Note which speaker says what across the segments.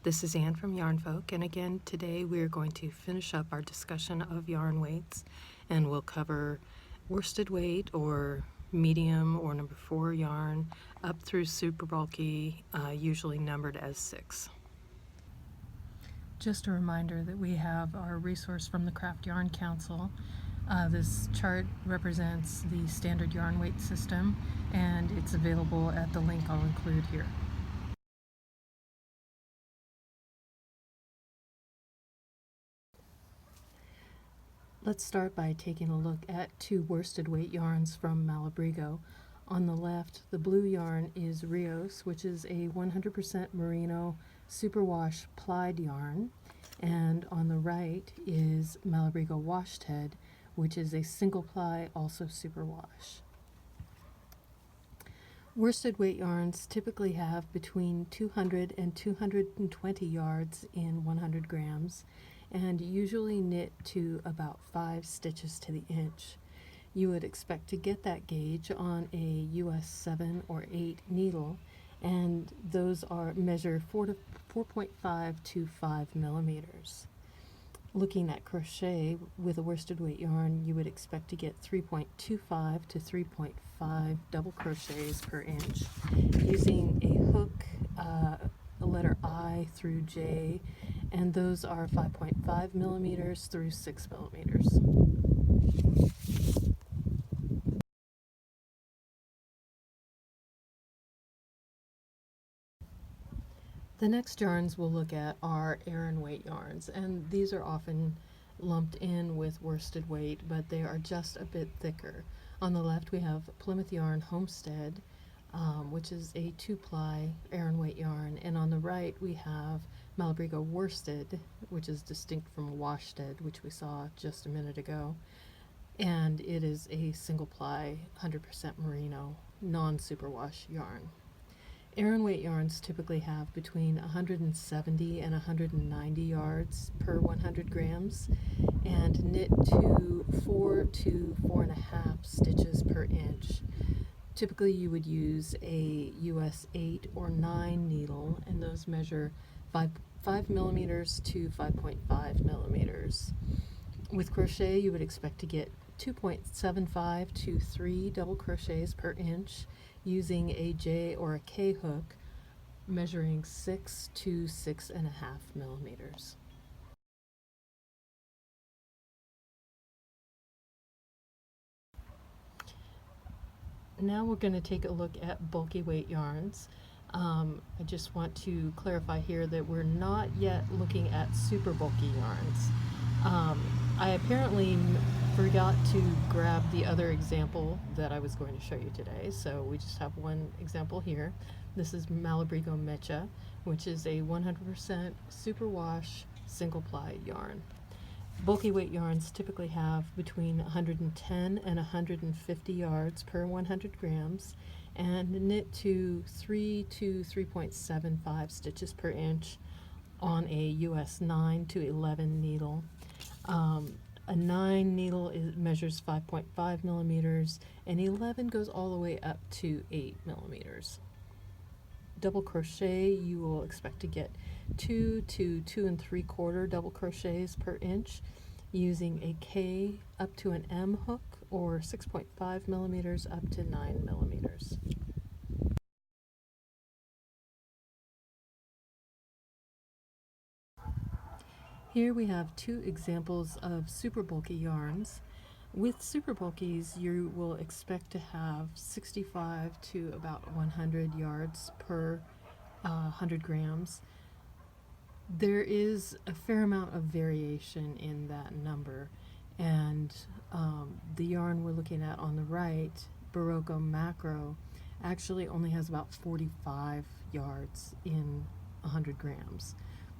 Speaker 1: This is Ann from Yarn Folk, and again today we're going to finish up our discussion of yarn weights, and we'll cover worsted weight or medium or number 4 yarn up through super bulky, usually numbered as 6. Just a reminder that we have our resource from the Craft Yarn Council. This chart represents the standard yarn weight system, and it's available at the link I'll include here. Let's start by taking a look at 2 worsted weight yarns from Mallory Go. On the left, the blue yarn is Rios, which is a 100% merino superwash plied yarn, and on the right is Mallory Go Washed Head, which is a single ply, also superwash. Worsted weight yarns typically have between 200 and 220 yards in 100 grams, and usually knit to about 5 stitches to the inch. You would expect to get that gauge on a US 7 or 8 needle, and those are measure 4.5 to 5 millimeters. Looking at crochet with a worsted weight yarn, you would expect to get 3.25 to 3.5 double crochets per inch using a hook, a letter I through J, and those are 5.5 millimeters through 6 millimeters. The next yarns we'll look at are Aran weight yarns, and these are often lumped in with worsted weight, but they are just a bit thicker. On the left we have Plymouth Yarn Homestead, which is a 2-ply Aran weight yarn, and on the right we have Mallory Go Worsted, which is distinct from Washted, which we saw just a minute ago, and it is a single ply 100% merino non-superwash yarn. Aran weight yarns typically have between 170 and 190 yards per 100 grams and knit to 4 to 4.5 stitches per inch. Typically you would use a US 8 or 9 needle, and those measure 5 millimeters to 5.5 millimeters. With crochet you would expect to get 2.75 to 3 double crochets per inch using a J or a K hook measuring 6 to 6.5 millimeters. Now we're going to take a look at bulky weight yarns. I just want to clarify here that we're not yet looking at super bulky yarns. I apparently forgot to grab the other example that I was going to show you today, so we just have one example here. This is Mallory Cometa, which is a 100% superwash single ply yarn. Bulky weight yarns typically have between 110 and 150 yards per 100 grams and knit to 3 to 3.75 stitches per inch on a US 9 to 11 needle. A 9 needle measures 5.5 millimeters, and 11 goes all the way up to 8 millimeters. Double crochet, you will expect to get 2 to 2 3/4 double crochets per inch using a K up to an M hook, or 6.5 millimeters up to 9 millimeters. Here we have 2 examples of super bulky yarns. With super bulkies, you will expect to have 65 to about 100 yards per 100 grams. There is a fair amount of variation in that number, and the yarn we're looking at on the right, Barocco Macro, actually only has about 45 yards in 100 grams.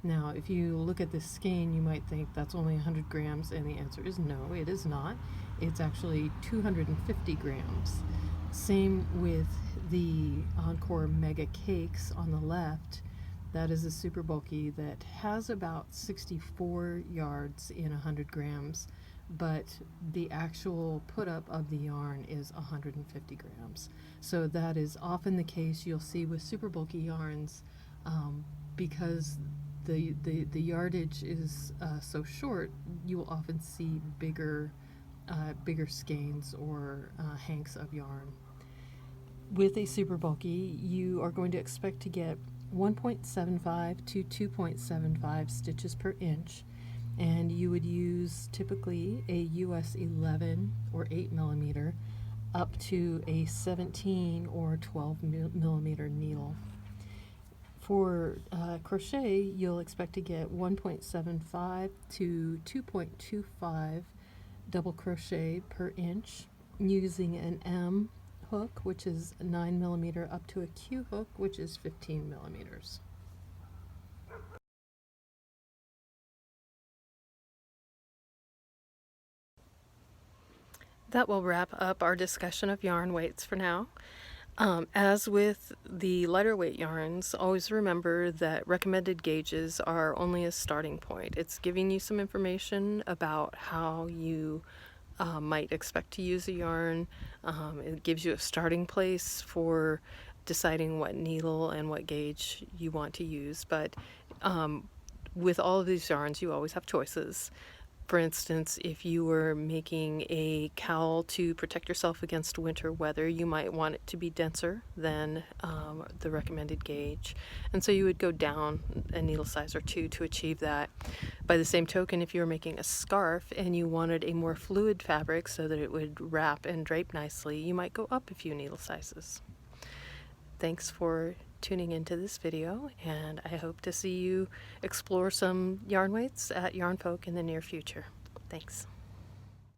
Speaker 1: Now, if you look at this skein, you might think that's only 100 grams, and the answer is no, it is not. It's actually 250 grams. Same with the Encore Mega Cakes on the left. That is a super bulky that has about 64 yards in 100 grams, but the actual put up of the yarn is 150 grams. So that is often the case you'll see with super bulky yarns, because the yardage is so short, you will often see bigger skeins or hanks of yarn. With a super bulky, you are going to expect to get 1.75 to 2.75 stitches per inch, and you would use typically a US 11 or 8 millimeter up to a 17 or 12 millimeter needle. For crochet, you'll expect to get 1.75 to 2.25 double crochet per inch using an M hook, which is 9 millimeter, up to a Q hook, which is 15 millimeters. That will wrap up our discussion of yarn weights for now. As with the lighter weight yarns, always remember that recommended gauges are only a starting point. It's giving you some information about how you might expect to use a yarn. It gives you a starting place for deciding what needle and what gauge you want to use. But with all of these yarns, you always have choices. For instance, if you were making a cowl to protect yourself against winter weather, you might want it to be denser than the recommended gauge. And so you would go down a needle size or two to achieve that. By the same token, if you were making a scarf and you wanted a more fluid fabric so that it would wrap and drape nicely, you might go up a few needle sizes. Thanks for tuning into this video, and I hope to see you explore some yarn weights at Yarn Folk in the near future. Thanks.